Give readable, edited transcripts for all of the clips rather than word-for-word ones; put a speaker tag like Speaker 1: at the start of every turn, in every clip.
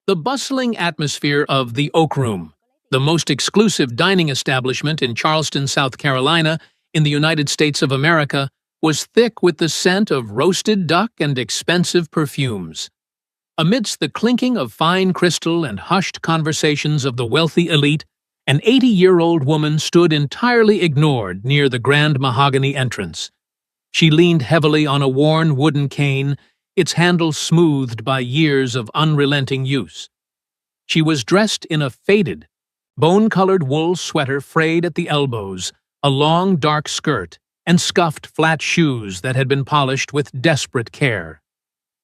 Speaker 1: The bustling atmosphere of the Oak Room, the most exclusive dining establishment in Charleston, South Carolina, in the United States of America, was thick with the scent of roasted duck and expensive perfumes. Amidst the clinking of fine crystal and hushed conversations of the wealthy elite, an 80-year-old woman stood entirely ignored near the grand mahogany entrance. She leaned heavily on a worn wooden cane, its handle smoothed by years of unrelenting use. She was dressed in a faded, bone-colored wool sweater frayed at the elbows, a long dark skirt, and scuffed flat shoes that had been polished with desperate care.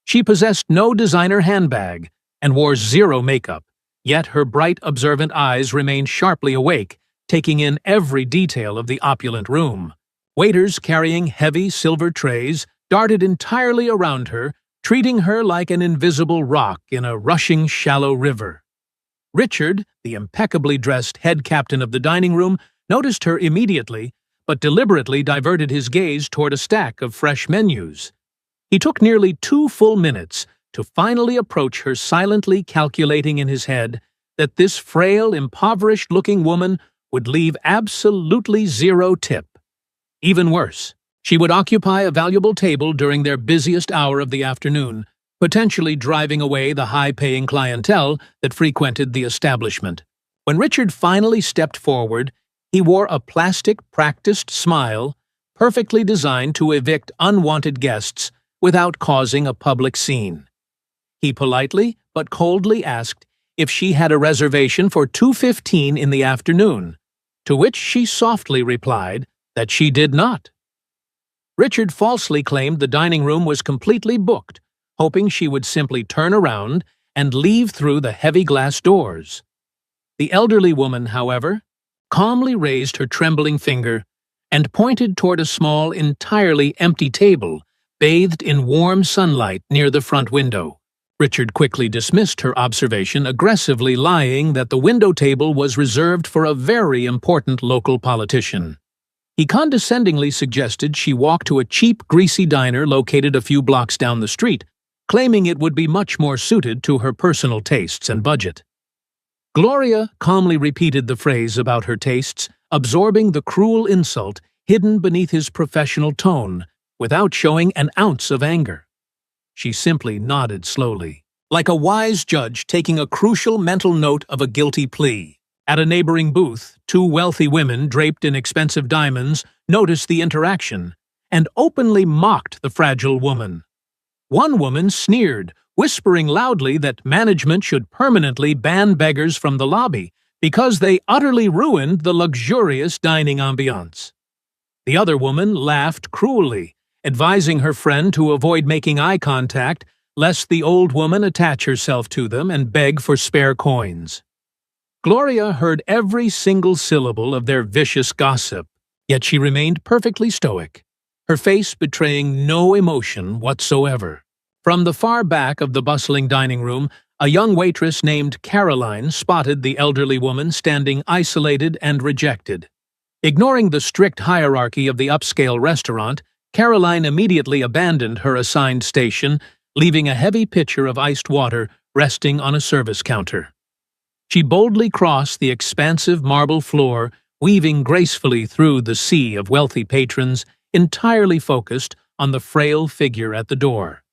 Speaker 1: She possessed no designer handbag and wore zero makeup, yet her bright, observant eyes remained sharply awake, taking in every detail of the opulent room. Waiters carrying heavy silver trays darted entirely around her, treating her like an invisible rock in a rushing shallow river. Richard, the impeccably dressed head captain of the dining room, noticed her immediately, but deliberately diverted his gaze toward a stack of fresh menus. He took nearly 2 full minutes to finally approach her, silently calculating in his head that this frail, impoverished-looking woman would leave absolutely zero tip. Even worse, she would occupy a valuable table during their busiest hour of the afternoon, potentially driving away the high-paying clientele that frequented the establishment. When Richard finally stepped forward, he wore a plastic, practiced smile, perfectly designed to evict unwanted guests without causing a public scene. He politely but coldly asked if she had a reservation for 2:15 in the afternoon, to which she softly replied that she did not. Richard falsely claimed the dining room was completely booked, hoping she would simply turn around and leave through the heavy glass doors. The elderly woman, however, calmly raised her trembling finger and pointed toward a small, entirely empty table bathed in warm sunlight near the front window. Richard quickly dismissed her observation, aggressively lying that the window table was reserved for a very important local politician. He condescendingly suggested she walk to a cheap, greasy diner located a few blocks down the street, claiming it would be much more suited to her personal tastes and budget. Gloria calmly repeated the phrase about her tastes, absorbing the cruel insult hidden beneath his professional tone, without showing an ounce of anger. She simply nodded slowly, like a wise judge taking a crucial mental note of a guilty plea. At a neighboring booth, 2 wealthy women draped in expensive diamonds noticed the interaction and openly mocked the fragile woman. One woman sneered, whispering loudly that management should permanently ban beggars from the lobby because they utterly ruined the luxurious dining ambiance. The other woman laughed cruelly, advising her friend to avoid making eye contact lest the old woman attach herself to them and beg for spare coins. Gloria heard every single syllable of their vicious gossip, yet she remained perfectly stoic, her face betraying no emotion whatsoever. From the far back of the bustling dining room, a young waitress named Caroline spotted the elderly woman standing isolated and rejected. Ignoring the strict hierarchy of the upscale restaurant, Caroline immediately abandoned her assigned station, leaving a heavy pitcher of iced water resting on a service counter. She boldly crossed the expansive marble floor, weaving gracefully through the sea of wealthy patrons, entirely focused on the frail figure at the door.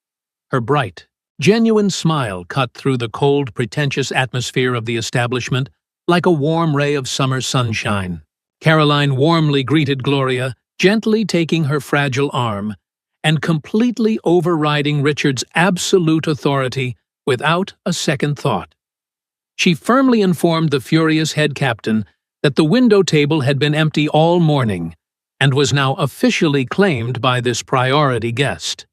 Speaker 1: Her bright, genuine smile cut through the cold, pretentious atmosphere of the establishment like a warm ray of summer sunshine. Caroline warmly greeted Gloria, gently taking her fragile arm, and completely overriding Richard's absolute authority without a second thought. She firmly informed the furious head captain that the window table had been empty all morning and was now officially claimed by this priority guest.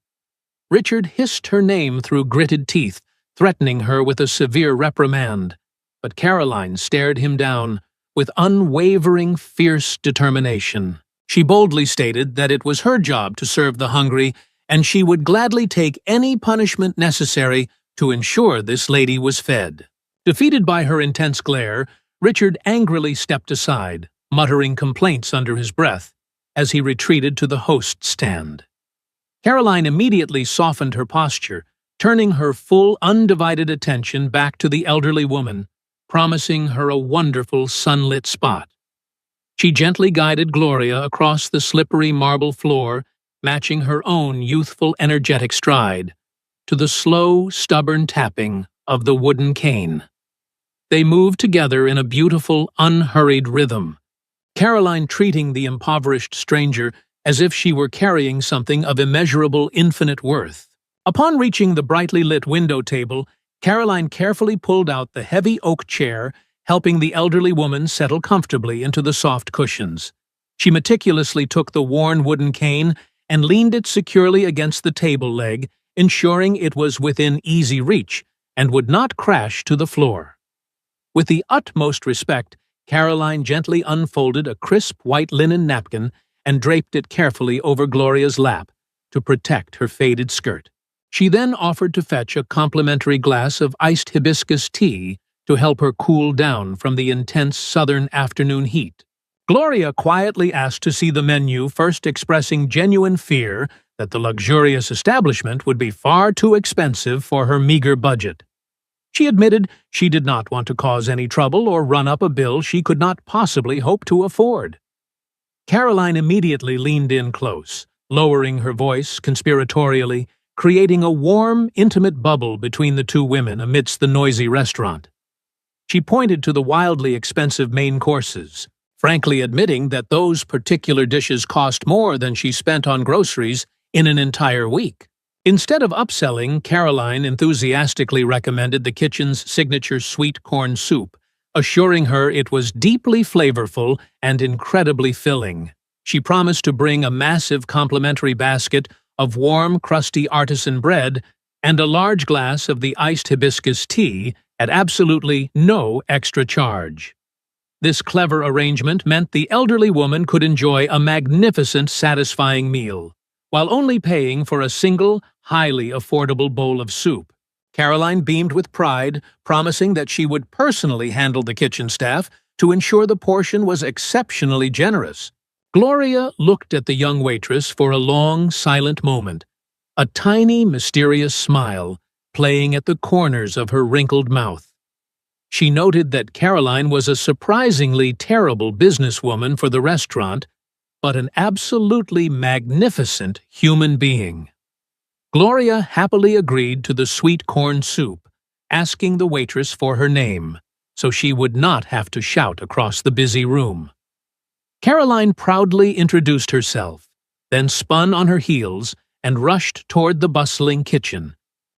Speaker 1: Richard hissed her name through gritted teeth, threatening her with a severe reprimand, but Caroline stared him down with unwavering, fierce determination. She boldly stated that it was her job to serve the hungry, and she would gladly take any punishment necessary to ensure this lady was fed. Defeated by her intense glare, Richard angrily stepped aside, muttering complaints under his breath, as he retreated to the host's stand. Caroline immediately softened her posture, turning her full, undivided attention back to the elderly woman, promising her a wonderful sunlit spot. She gently guided Gloria across the slippery marble floor, matching her own youthful, energetic stride, to the slow, stubborn tapping of the wooden cane. They moved together in a beautiful, unhurried rhythm, Caroline treating the impoverished stranger as if she were carrying something of immeasurable, infinite worth. Upon reaching the brightly lit window table, Caroline carefully pulled out the heavy oak chair, helping the elderly woman settle comfortably into the soft cushions. She meticulously took the worn wooden cane and leaned it securely against the table leg, ensuring it was within easy reach and would not crash to the floor. With the utmost respect, Caroline gently unfolded a crisp white linen napkin and draped it carefully over Gloria's lap to protect her faded skirt. She then offered to fetch a complimentary glass of iced hibiscus tea to help her cool down from the intense southern afternoon heat. Gloria quietly asked to see the menu, first expressing genuine fear that the luxurious establishment would be far too expensive for her meager budget. She admitted she did not want to cause any trouble or run up a bill she could not possibly hope to afford. Caroline immediately leaned in close, lowering her voice conspiratorially, creating a warm, intimate bubble between the two women amidst the noisy restaurant. She pointed to the wildly expensive main courses, frankly admitting that those particular dishes cost more than she spent on groceries in an entire week. Instead of upselling, Caroline enthusiastically recommended the kitchen's signature sweet corn soup, assuring her it was deeply flavorful and incredibly filling. She promised to bring a massive complimentary basket of warm, crusty artisan bread and a large glass of the iced hibiscus tea at absolutely no extra charge. This clever arrangement meant the elderly woman could enjoy a magnificent, satisfying meal, while only paying for a single, highly affordable bowl of soup. Caroline beamed with pride, promising that she would personally handle the kitchen staff to ensure the portion was exceptionally generous. Gloria looked at the young waitress for a long, silent moment, a tiny, mysterious smile playing at the corners of her wrinkled mouth. She noted that Caroline was a surprisingly terrible businesswoman for the restaurant, but an absolutely magnificent human being. Gloria happily agreed to the sweet corn soup, asking the waitress for her name, so she would not have to shout across the busy room. Caroline proudly introduced herself, then spun on her heels and rushed toward the bustling kitchen,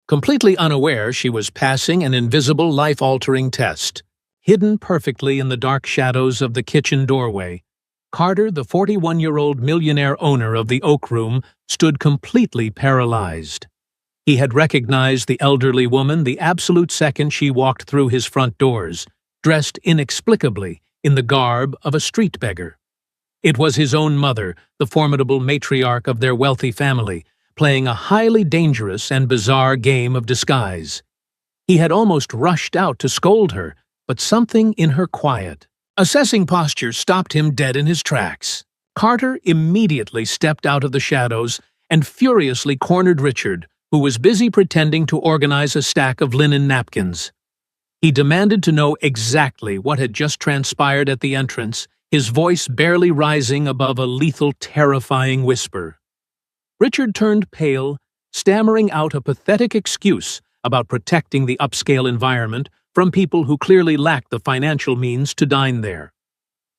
Speaker 1: completely unaware she was passing an invisible life-altering test. Hidden perfectly in the dark shadows of the kitchen doorway, Carter, the 41-year-old millionaire owner of the Oak Room, stood completely paralyzed. He had recognized the elderly woman the absolute second she walked through his front doors, dressed inexplicably in the garb of a street beggar. It was his own mother, the formidable matriarch of their wealthy family, playing a highly dangerous and bizarre game of disguise. He had almost rushed out to scold her, but something in her quiet, assessing posture stopped him dead in his tracks. Carter immediately stepped out of the shadows and furiously cornered Richard, who was busy pretending to organize a stack of linen napkins. He demanded to know exactly what had just transpired at the entrance, his voice barely rising above a lethal, terrifying whisper. Richard turned pale, stammering out a pathetic excuse about protecting the upscale environment from people who clearly lacked the financial means to dine there.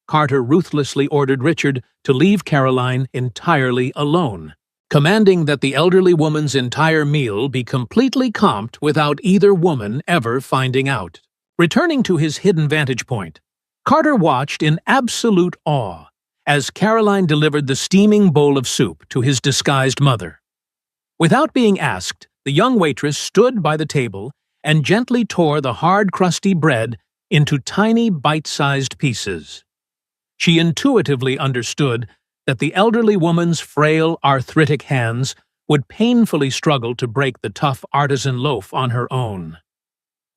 Speaker 1: Carter ruthlessly ordered Richard to leave Caroline entirely alone, commanding that the elderly woman's entire meal be completely comped without either woman ever finding out. Returning to his hidden vantage point, Carter watched in absolute awe as Caroline delivered the steaming bowl of soup to his disguised mother. Without being asked, the young waitress stood by the table and gently tore the hard, crusty bread into tiny, bite-sized pieces. She intuitively understood that the elderly woman's frail, arthritic hands would painfully struggle to break the tough artisan loaf on her own.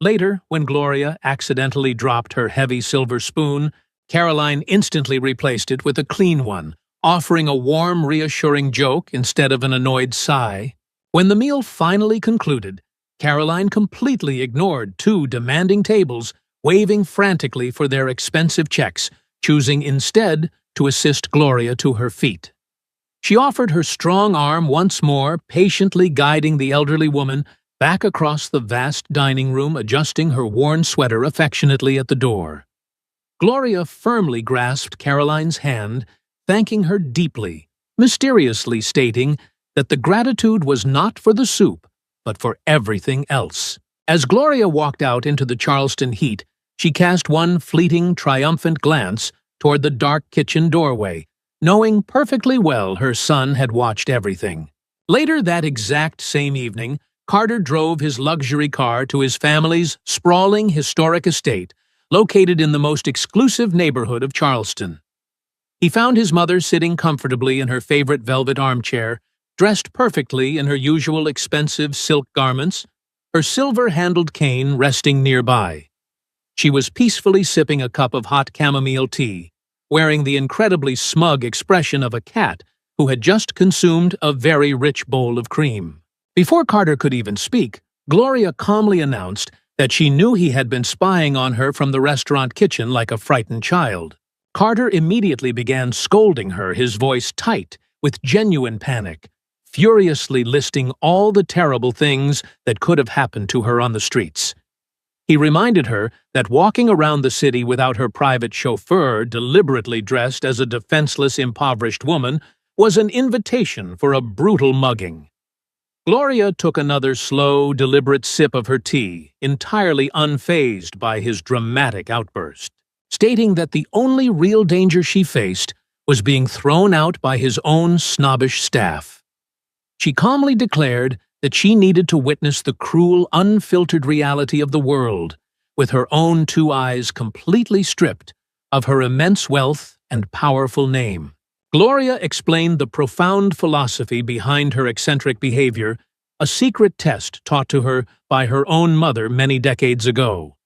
Speaker 1: Later, when Gloria accidentally dropped her heavy silver spoon, Caroline instantly replaced it with a clean one, offering a warm, reassuring joke instead of an annoyed sigh. When the meal finally concluded, Caroline completely ignored two demanding tables, waving frantically for their expensive checks, choosing instead to assist Gloria to her feet. She offered her strong arm once more, patiently guiding the elderly woman back across the vast dining room, adjusting her worn sweater affectionately at the door. Gloria firmly grasped Caroline's hand, thanking her deeply, mysteriously stating that the gratitude was not for the soup, but for everything else. As Gloria walked out into the Charleston heat, she cast one fleeting, triumphant glance toward the dark kitchen doorway, knowing perfectly well her son had watched everything. Later that exact same evening, Carter drove his luxury car to his family's sprawling historic estate, located in the most exclusive neighborhood of Charleston. He found his mother sitting comfortably in her favorite velvet armchair, dressed perfectly in her usual expensive silk garments, her silver-handled cane resting nearby. She was peacefully sipping a cup of hot chamomile tea, wearing the incredibly smug expression of a cat who had just consumed a very rich bowl of cream. Before Carter could even speak, Gloria calmly announced that she knew he had been spying on her from the restaurant kitchen like a frightened child. Carter immediately began scolding her, his voice tight with genuine panic, furiously listing all the terrible things that could have happened to her on the streets. He reminded her that walking around the city without her private chauffeur, deliberately dressed as a defenseless, impoverished woman, was an invitation for a brutal mugging. Gloria took another slow, deliberate sip of her tea, entirely unfazed by his dramatic outburst, stating that the only real danger she faced was being thrown out by his own snobbish staff. She calmly declared that she needed to witness the cruel, unfiltered reality of the world, with her own two eyes completely stripped of her immense wealth and powerful name. Gloria explained the profound philosophy behind her eccentric behavior, a secret test taught to her by her own mother many decades ago.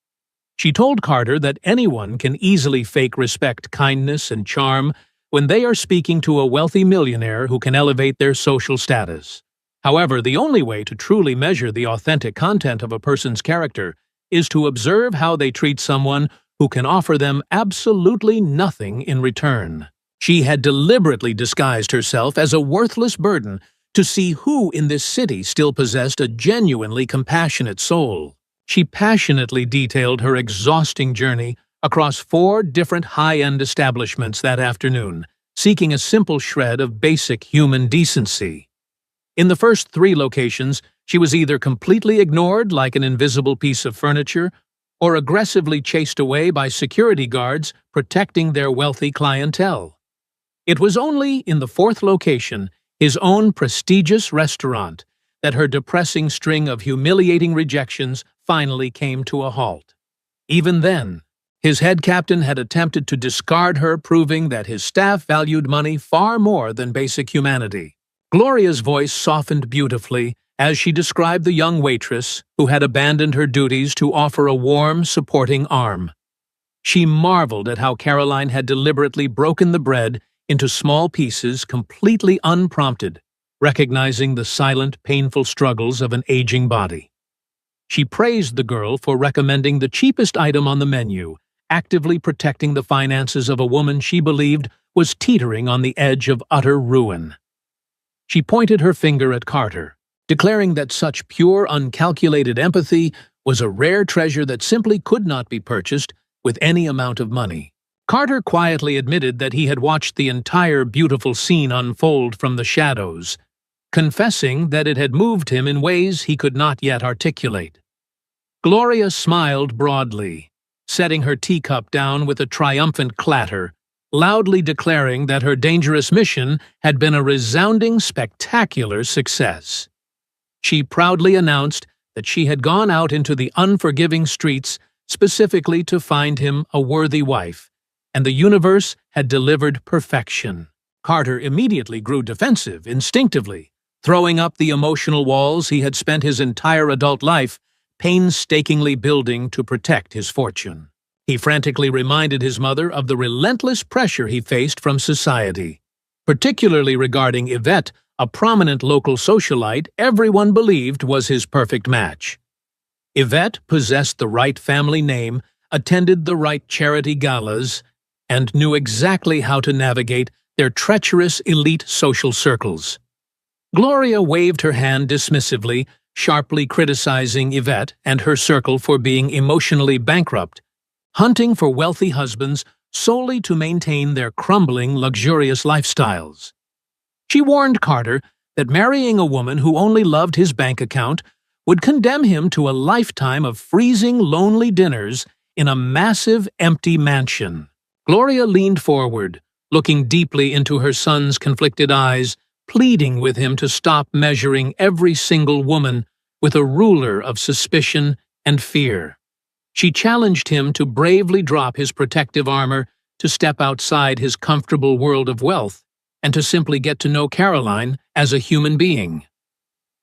Speaker 1: She told Carter that anyone can easily fake respect, kindness, and charm when they are speaking to a wealthy millionaire who can elevate their social status. However, the only way to truly measure the authentic content of a person's character is to observe how they treat someone who can offer them absolutely nothing in return. She had deliberately disguised herself as a worthless burden to see who in this city still possessed a genuinely compassionate soul. She passionately detailed her exhausting journey across 4 different high-end establishments that afternoon, seeking a simple shred of basic human decency. In the first 3 locations, she was either completely ignored like an invisible piece of furniture, or aggressively chased away by security guards protecting their wealthy clientele. It was only in the 4th location, his own prestigious restaurant, that her depressing string of humiliating rejections finally came to a halt. Even then, his head captain had attempted to discard her, proving that his staff valued money far more than basic humanity. Gloria's voice softened beautifully as she described the young waitress who had abandoned her duties to offer a warm, supporting arm. She marveled at how Caroline had deliberately broken the bread into small pieces completely unprompted, recognizing the silent, painful struggles of an aging body. She praised the girl for recommending the cheapest item on the menu, actively protecting the finances of a woman she believed was teetering on the edge of utter ruin. She pointed her finger at Carter, declaring that such pure, uncalculated empathy was a rare treasure that simply could not be purchased with any amount of money. Carter quietly admitted that he had watched the entire beautiful scene unfold from the shadows, confessing that it had moved him in ways he could not yet articulate. Gloria smiled broadly, setting her teacup down with a triumphant clatter, loudly declaring that her dangerous mission had been a resounding, spectacular success. She proudly announced that she had gone out into the unforgiving streets specifically to find him a worthy wife, and the universe had delivered perfection. Carter immediately grew defensive, instinctively, throwing up the emotional walls he had spent his entire adult life painstakingly building to protect his fortune. He frantically reminded his mother of the relentless pressure he faced from society, particularly regarding Yvette, a prominent local socialite everyone believed was his perfect match. Yvette possessed the right family name, attended the right charity galas, and knew exactly how to navigate their treacherous elite social circles. Gloria waved her hand dismissively, sharply criticizing Yvette and her circle for being emotionally bankrupt, hunting for wealthy husbands solely to maintain their crumbling, luxurious lifestyles. She warned Carter that marrying a woman who only loved his bank account would condemn him to a lifetime of freezing, lonely dinners in a massive, empty mansion. Gloria leaned forward, looking deeply into her son's conflicted eyes, pleading with him to stop measuring every single woman with a ruler of suspicion and fear. She challenged him to bravely drop his protective armor, to step outside his comfortable world of wealth, and to simply get to know Caroline as a human being.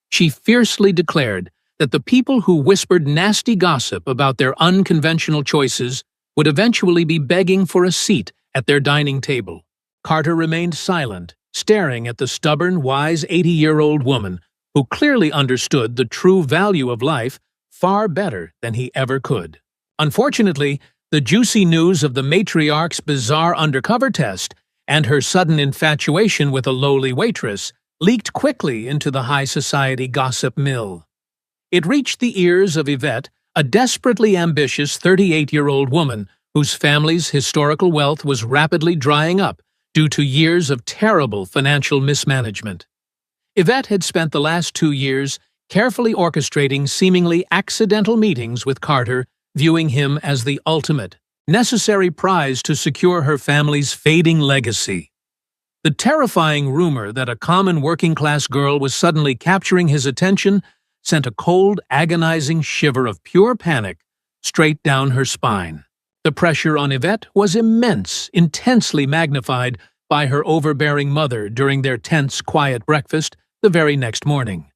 Speaker 1: She fiercely declared that the people who whispered nasty gossip about their unconventional choices would eventually be begging for a seat at their dining table. Carter remained silent, staring at the stubborn, wise 80-year-old woman who clearly understood the true value of life far better than he ever could. Unfortunately, the juicy news of the matriarch's bizarre undercover test and her sudden infatuation with a lowly waitress leaked quickly into the high society gossip mill. It reached the ears of Yvette, a desperately ambitious 38-year-old woman whose family's historical wealth was rapidly drying up due to years of terrible financial mismanagement. Yvette had spent the last 2 years carefully orchestrating seemingly accidental meetings with Carter, viewing him as the ultimate, necessary prize to secure her family's fading legacy. The terrifying rumor that a common working-class girl was suddenly capturing his attention sent a cold, agonizing shiver of pure panic straight down her spine. The pressure on Yvette was immense, intensely magnified by her overbearing mother during their tense, quiet breakfast the very next morning.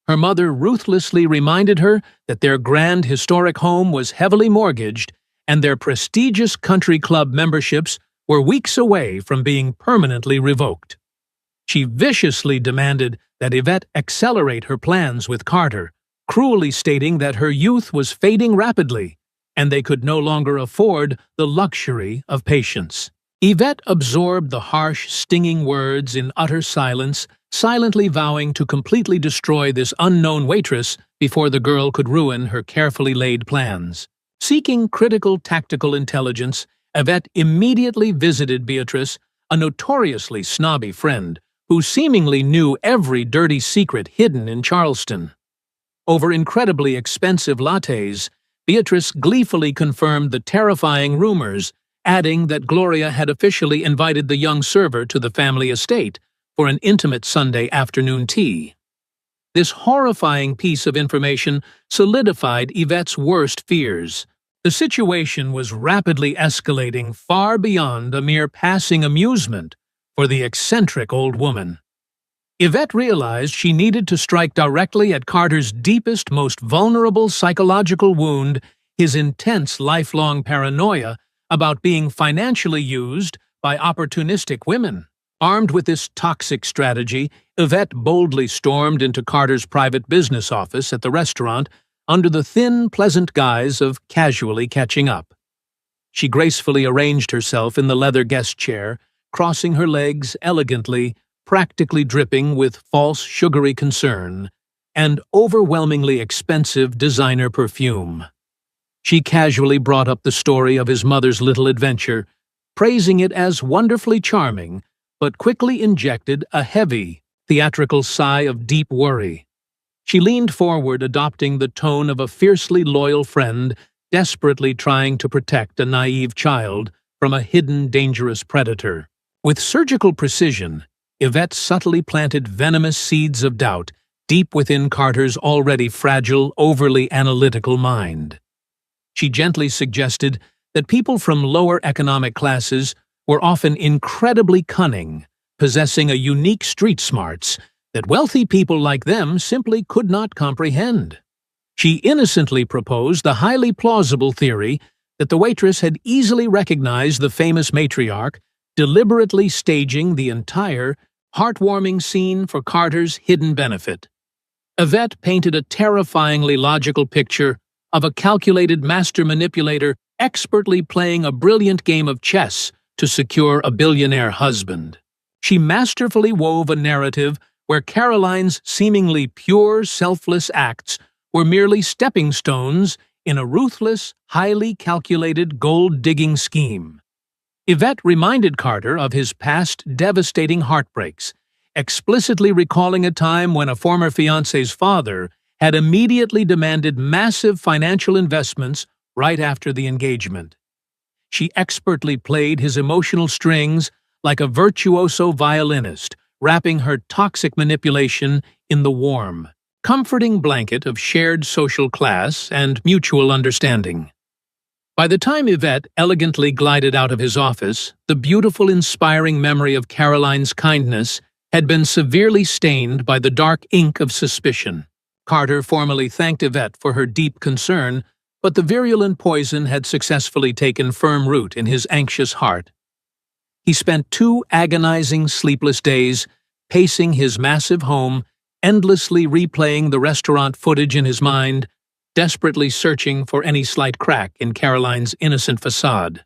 Speaker 1: Her mother ruthlessly reminded her that their grand, historic home was heavily mortgaged and their prestigious country club memberships were weeks away from being permanently revoked. She viciously demanded that Yvette accelerate her plans with Carter, cruelly stating that her youth was fading rapidly and they could no longer afford the luxury of patience. Yvette absorbed the harsh, stinging words in utter silence, silently vowing to completely destroy this unknown waitress before the girl could ruin her carefully laid plans. Seeking critical tactical intelligence, Yvette immediately visited Beatrice, a notoriously snobby friend, who seemingly knew every dirty secret hidden in Charleston. Over incredibly expensive lattes, Beatrice gleefully confirmed the terrifying rumors, adding that Gloria had officially invited the young server to the family estate for an intimate Sunday afternoon tea. This horrifying piece of information solidified Yvette's worst fears. The situation was rapidly escalating far beyond a mere passing amusement for the eccentric old woman. Yvette realized she needed to strike directly at Carter's deepest, most vulnerable psychological wound, his intense lifelong paranoia about being financially used by opportunistic women. Armed with this toxic strategy, Yvette boldly stormed into Carter's private business office at the restaurant under the thin, pleasant guise of casually catching up. She gracefully arranged herself in the leather guest chair, crossing her legs elegantly, practically dripping with false sugary concern and overwhelmingly expensive designer perfume. She casually brought up the story of his mother's little adventure, praising it as wonderfully charming, but quickly injected a heavy, theatrical sigh of deep worry. She leaned forward, adopting the tone of a fiercely loyal friend desperately trying to protect a naive child from a hidden, dangerous predator. With surgical precision, Yvette subtly planted venomous seeds of doubt deep within Carter's already fragile, overly analytical mind. She gently suggested that people from lower economic classes were often incredibly cunning, possessing a unique street smarts that wealthy people like them simply could not comprehend. She innocently proposed the highly plausible theory that the waitress had easily recognized the famous matriarch, deliberately staging the entire, heartwarming scene for Carter's hidden benefit. Yvette painted a terrifyingly logical picture of a calculated master manipulator expertly playing a brilliant game of chess to secure a billionaire husband. She masterfully wove a narrative where Caroline's seemingly pure, selfless acts were merely stepping stones in a ruthless, highly calculated gold-digging scheme. Yvette reminded Carter of his past devastating heartbreaks, explicitly recalling a time when a former fiancé's father had immediately demanded massive financial investments right after the engagement. She expertly played his emotional strings like a virtuoso violinist, wrapping her toxic manipulation in the warm, comforting blanket of shared social class and mutual understanding. By the time Yvette elegantly glided out of his office, the beautiful, inspiring memory of Caroline's kindness had been severely stained by the dark ink of suspicion. Carter formally thanked Yvette for her deep concern, but the virulent poison had successfully taken firm root in his anxious heart. He spent 2 agonizing, sleepless days pacing his massive home, endlessly replaying the restaurant footage in his mind, desperately searching for any slight crack in Caroline's innocent facade.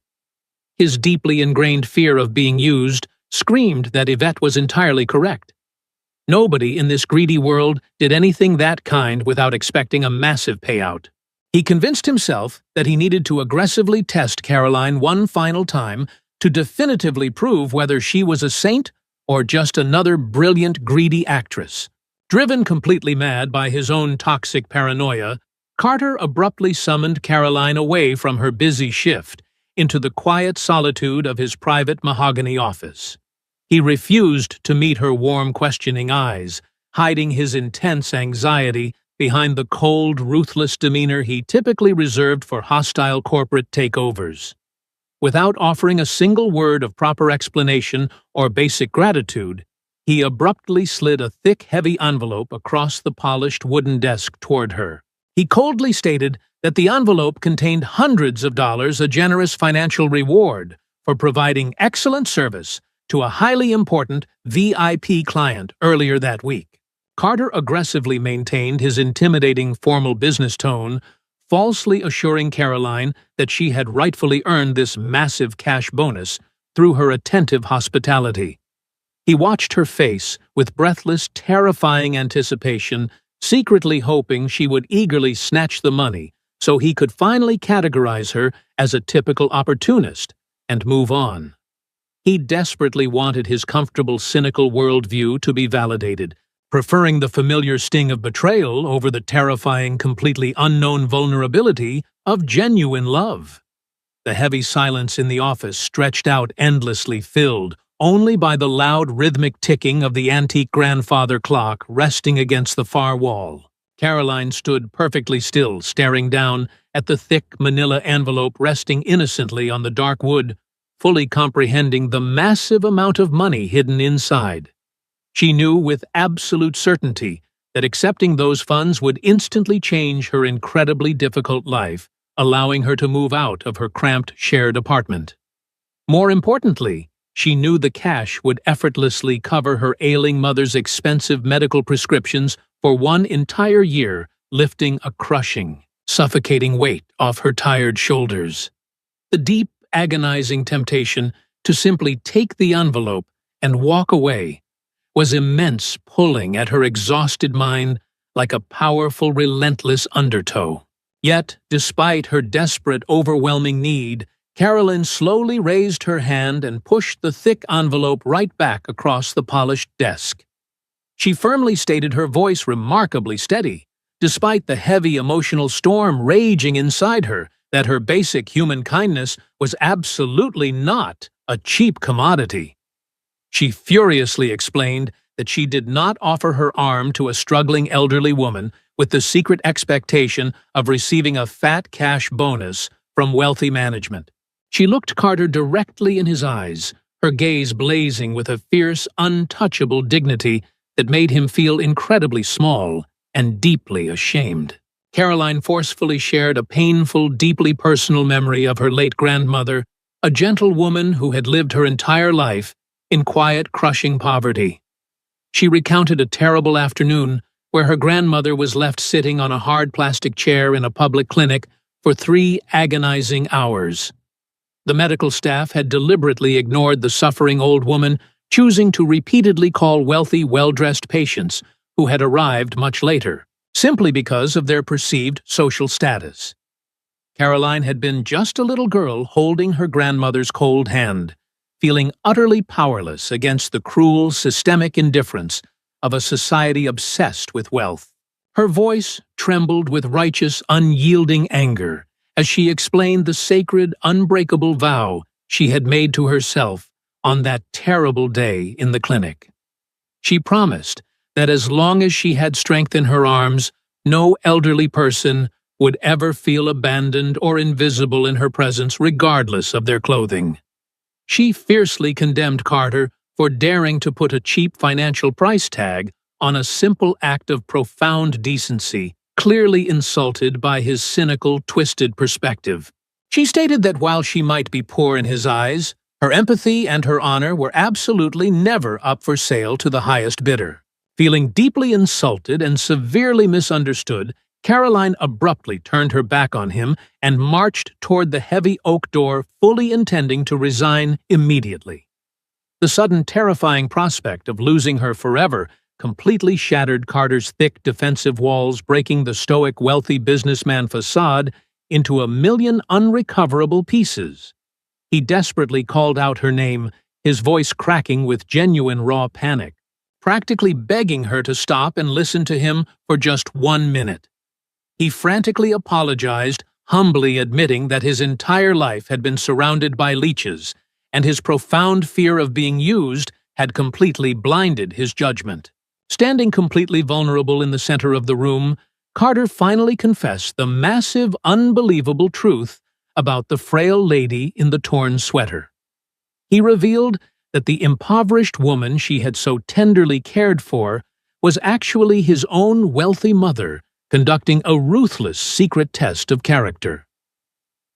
Speaker 1: His deeply ingrained fear of being used screamed that Yvette was entirely correct. Nobody in this greedy world did anything that kind without expecting a massive payout. He convinced himself that he needed to aggressively test Caroline one final time to definitively prove whether she was a saint or just another brilliant, greedy actress. Driven completely mad by his own toxic paranoia, Carter abruptly summoned Caroline away from her busy shift into the quiet solitude of his private mahogany office. He refused to meet her warm, questioning eyes, hiding his intense anxiety behind the cold, ruthless demeanor he typically reserved for hostile corporate takeovers. Without offering a single word of proper explanation or basic gratitude, he abruptly slid a thick, heavy envelope across the polished wooden desk toward her. He coldly stated that the envelope contained hundreds of dollars, a generous financial reward for providing excellent service to a highly important VIP client earlier that week. Carter aggressively maintained his intimidating formal business tone, falsely assuring Caroline that she had rightfully earned this massive cash bonus through her attentive hospitality. He watched her face with breathless, terrifying anticipation, secretly hoping she would eagerly snatch the money so he could finally categorize her as a typical opportunist and move on. He desperately wanted his comfortable, cynical worldview to be validated, preferring the familiar sting of betrayal over the terrifying, completely unknown vulnerability of genuine love. The heavy silence in the office stretched out endlessly, filled only by the loud, rhythmic ticking of the antique grandfather clock resting against the far wall. Caroline stood perfectly still, staring down at the thick manila envelope resting innocently on the dark wood, fully comprehending the massive amount of money hidden inside. She knew with absolute certainty that accepting those funds would instantly change her incredibly difficult life, allowing her to move out of her cramped shared apartment. More importantly, she knew the cash would effortlessly cover her ailing mother's expensive medical prescriptions for one entire year, lifting a crushing, suffocating weight off her tired shoulders. The deep, agonizing temptation to simply take the envelope and walk away was immense, pulling at her exhausted mind like a powerful, relentless undertow. Yet, despite her desperate, overwhelming need, Caroline slowly raised her hand and pushed the thick envelope right back across the polished desk. She firmly stated, her voice remarkably steady, despite the heavy emotional storm raging inside her, that her basic human kindness was absolutely not a cheap commodity. She furiously explained that she did not offer her arm to a struggling elderly woman with the secret expectation of receiving a fat cash bonus from wealthy management. She looked Carter directly in his eyes, her gaze blazing with a fierce, untouchable dignity that made him feel incredibly small and deeply ashamed. Caroline forcefully shared a painful, deeply personal memory of her late grandmother, a gentle woman who had lived her entire life in quiet, crushing poverty. She recounted a terrible afternoon where her grandmother was left sitting on a hard plastic chair in a public clinic for 3 agonizing hours. The medical staff had deliberately ignored the suffering old woman, choosing to repeatedly call wealthy, well-dressed patients who had arrived much later, simply because of their perceived social status. Caroline had been just a little girl holding her grandmother's cold hand, feeling utterly powerless against the cruel, systemic indifference of a society obsessed with wealth. Her voice trembled with righteous, unyielding anger as she explained the sacred, unbreakable vow she had made to herself on that terrible day in the clinic. She promised that as long as she had strength in her arms, no elderly person would ever feel abandoned or invisible in her presence regardless of their clothing. She fiercely condemned Carter for daring to put a cheap financial price tag on a simple act of profound decency, clearly insulted by his cynical, twisted perspective. She stated that while she might be poor in his eyes, her empathy and her honor were absolutely never up for sale to the highest bidder. Feeling deeply insulted and severely misunderstood, Caroline abruptly turned her back on him and marched toward the heavy oak door, fully intending to resign immediately. The sudden terrifying prospect of losing her forever completely shattered Carter's thick defensive walls, breaking the stoic, wealthy businessman facade into a million unrecoverable pieces. He desperately called out her name, his voice cracking with genuine raw panic, practically begging her to stop and listen to him for just 1 minute. He frantically apologized, humbly admitting that his entire life had been surrounded by leeches, and his profound fear of being used had completely blinded his judgment. Standing completely vulnerable in the center of the room, Carter finally confessed the massive, unbelievable truth about the frail lady in the torn sweater. He revealed that the impoverished woman she had so tenderly cared for was actually his own wealthy mother, conducting a ruthless secret test of character.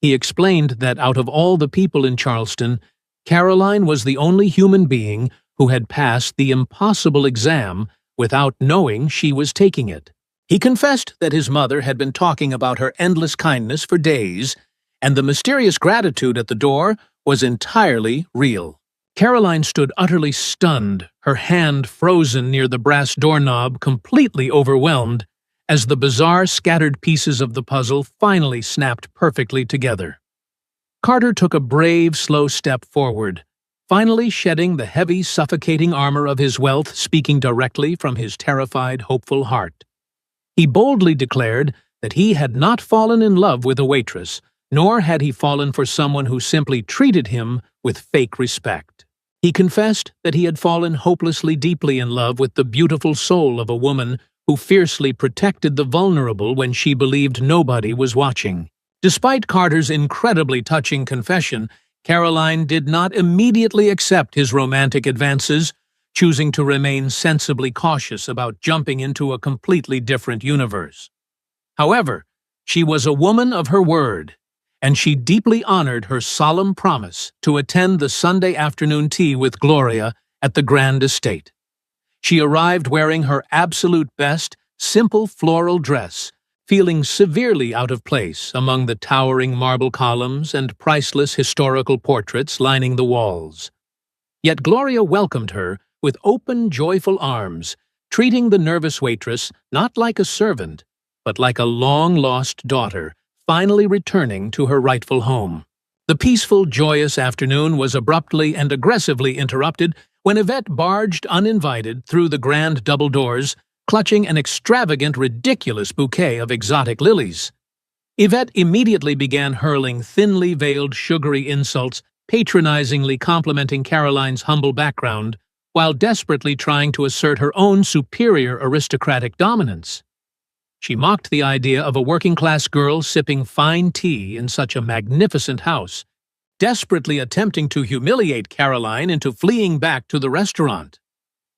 Speaker 1: He explained that out of all the people in Charleston, Caroline was the only human being who had passed the impossible exam without knowing she was taking it. He confessed that his mother had been talking about her endless kindness for days, and the mysterious gratitude at the door was entirely real. Caroline stood utterly stunned, her hand frozen near the brass doorknob, completely overwhelmed, as the bizarre scattered pieces of the puzzle finally snapped perfectly together. Carter took a brave, slow step forward, finally shedding the heavy, suffocating armor of his wealth, speaking directly from his terrified, hopeful heart. He boldly declared that he had not fallen in love with a waitress, nor had he fallen for someone who simply treated him with fake respect. He confessed that he had fallen hopelessly deeply in love with the beautiful soul of a woman who fiercely protected the vulnerable when she believed nobody was watching. Despite Carter's incredibly touching confession, Caroline did not immediately accept his romantic advances, choosing to remain sensibly cautious about jumping into a completely different universe. However, she was a woman of her word, and she deeply honored her solemn promise to attend the Sunday afternoon tea with Gloria at the Grand Estate. She arrived wearing her absolute best, simple floral dress, feeling severely out of place among the towering marble columns and priceless historical portraits lining the walls. Yet Gloria welcomed her with open, joyful arms, treating the nervous waitress not like a servant, but like a long-lost daughter, finally returning to her rightful home. The peaceful, joyous afternoon was abruptly and aggressively interrupted when Yvette barged uninvited through the grand double doors, clutching an extravagant, ridiculous bouquet of exotic lilies. Yvette immediately began hurling thinly veiled, sugary insults, patronizingly complimenting Caroline's humble background, while desperately trying to assert her own superior aristocratic dominance. She mocked the idea of a working-class girl sipping fine tea in such a magnificent house, desperately attempting to humiliate Caroline into fleeing back to the restaurant.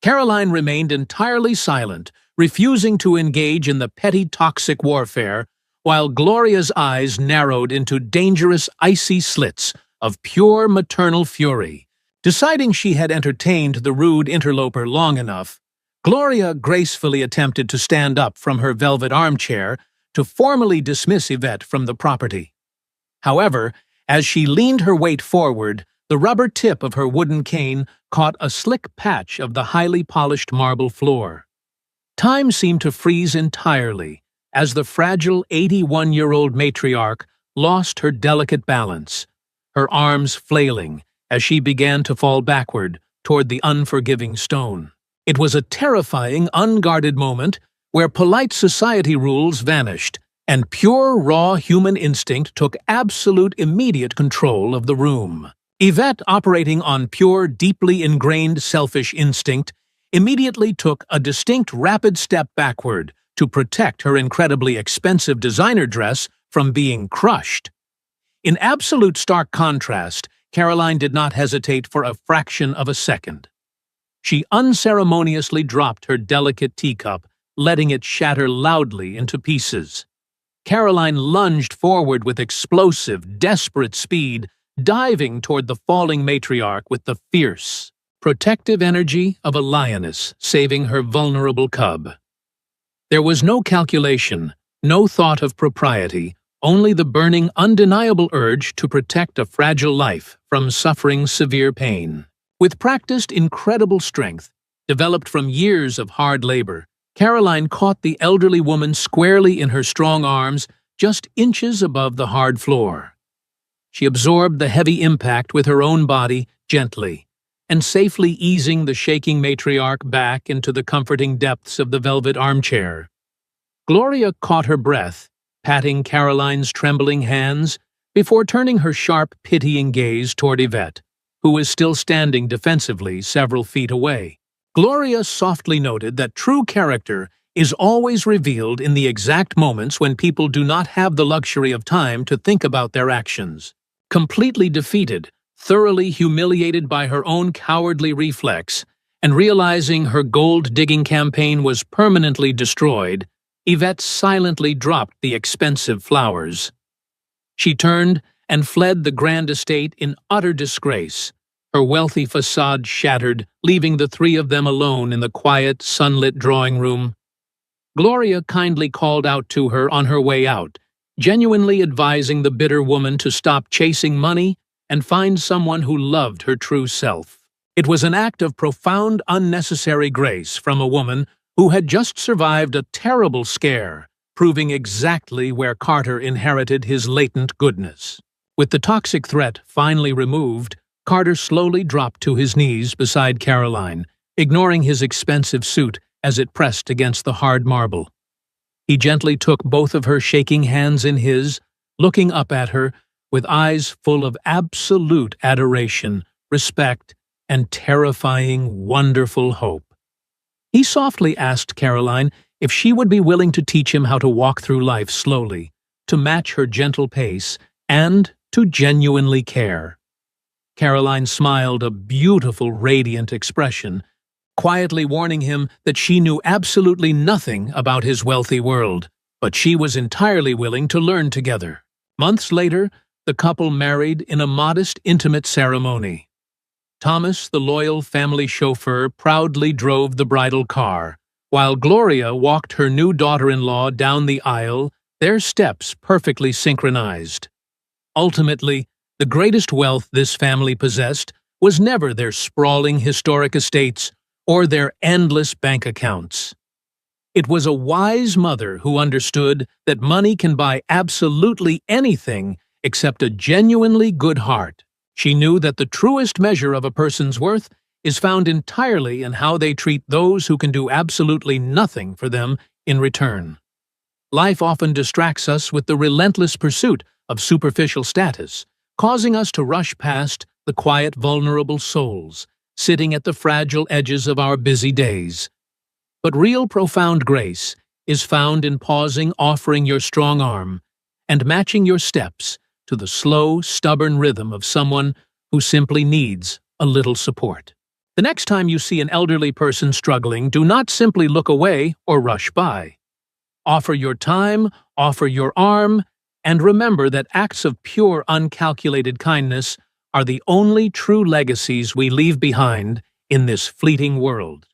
Speaker 1: Caroline remained entirely silent, refusing to engage in the petty toxic warfare, while Gloria's eyes narrowed into dangerous icy slits of pure maternal fury. Deciding she had entertained the rude interloper long enough, Gloria gracefully attempted to stand up from her velvet armchair to formally dismiss Yvette from the property. However, as she leaned her weight forward, the rubber tip of her wooden cane caught a slick patch of the highly polished marble floor. Time seemed to freeze entirely as the fragile 81-year-old matriarch lost her delicate balance, her arms flailing as she began to fall backward toward the unforgiving stone. It was a terrifying, unguarded moment where polite society rules vanished and pure, raw human instinct took absolute immediate control of the room. Yvette, operating on pure, deeply ingrained selfish instinct, immediately took a distinct rapid step backward to protect her incredibly expensive designer dress from being crushed. In absolute stark contrast, Caroline did not hesitate for a fraction of a second. She unceremoniously dropped her delicate teacup, letting it shatter loudly into pieces. Caroline lunged forward with explosive, desperate speed, diving toward the falling matriarch with the fierce, protective energy of a lioness saving her vulnerable cub. There was no calculation, no thought of propriety, only the burning, undeniable urge to protect a fragile life from suffering severe pain. With practiced incredible strength, developed from years of hard labor, Caroline caught the elderly woman squarely in her strong arms, just inches above the hard floor. She absorbed the heavy impact with her own body gently, and safely easing the shaking matriarch back into the comforting depths of the velvet armchair. Gloria caught her breath, patting Caroline's trembling hands, before turning her sharp, pitying gaze toward Yvette, who was still standing defensively several feet away. Gloria softly noted that true character is always revealed in the exact moments when people do not have the luxury of time to think about their actions. Completely defeated, thoroughly humiliated by her own cowardly reflex, and realizing her gold-digging campaign was permanently destroyed, Yvette silently dropped the expensive flowers. She turned and fled the grand estate in utter disgrace, her wealthy facade shattered, leaving the three of them alone in the quiet, sunlit drawing room. Gloria kindly called out to her on her way out, genuinely advising the bitter woman to stop chasing money and find someone who loved her true self. It was an act of profound, unnecessary grace from a woman who had just survived a terrible scare, proving exactly where Carter inherited his latent goodness. With the toxic threat finally removed, Carter slowly dropped to his knees beside Caroline, ignoring his expensive suit as it pressed against the hard marble. He gently took both of her shaking hands in his, looking up at her with eyes full of absolute adoration, respect, and terrifying, wonderful hope. He softly asked Caroline if she would be willing to teach him how to walk through life slowly, to match her gentle pace, and to genuinely care. Caroline smiled a beautiful, radiant expression, quietly warning him that she knew absolutely nothing about his wealthy world, but she was entirely willing to learn together. Months later, the couple married in a modest, intimate ceremony. Thomas, the loyal family chauffeur, proudly drove the bridal car, while Gloria walked her new daughter-in-law down the aisle, their steps perfectly synchronized. Ultimately, the greatest wealth this family possessed was never their sprawling historic estates or their endless bank accounts. It was a wise mother who understood that money can buy absolutely anything except a genuinely good heart. She knew that the truest measure of a person's worth is found entirely in how they treat those who can do absolutely nothing for them in return. Life often distracts us with the relentless pursuit of superficial status, causing us to rush past the quiet, vulnerable souls, sitting at the fragile edges of our busy days. But real profound grace is found in pausing, offering your strong arm, and matching your steps to the slow, stubborn rhythm of someone who simply needs a little support. The next time you see an elderly person struggling, do not simply look away or rush by. Offer your time, offer your arm, and remember that acts of pure, uncalculated kindness are the only true legacies we leave behind in this fleeting world.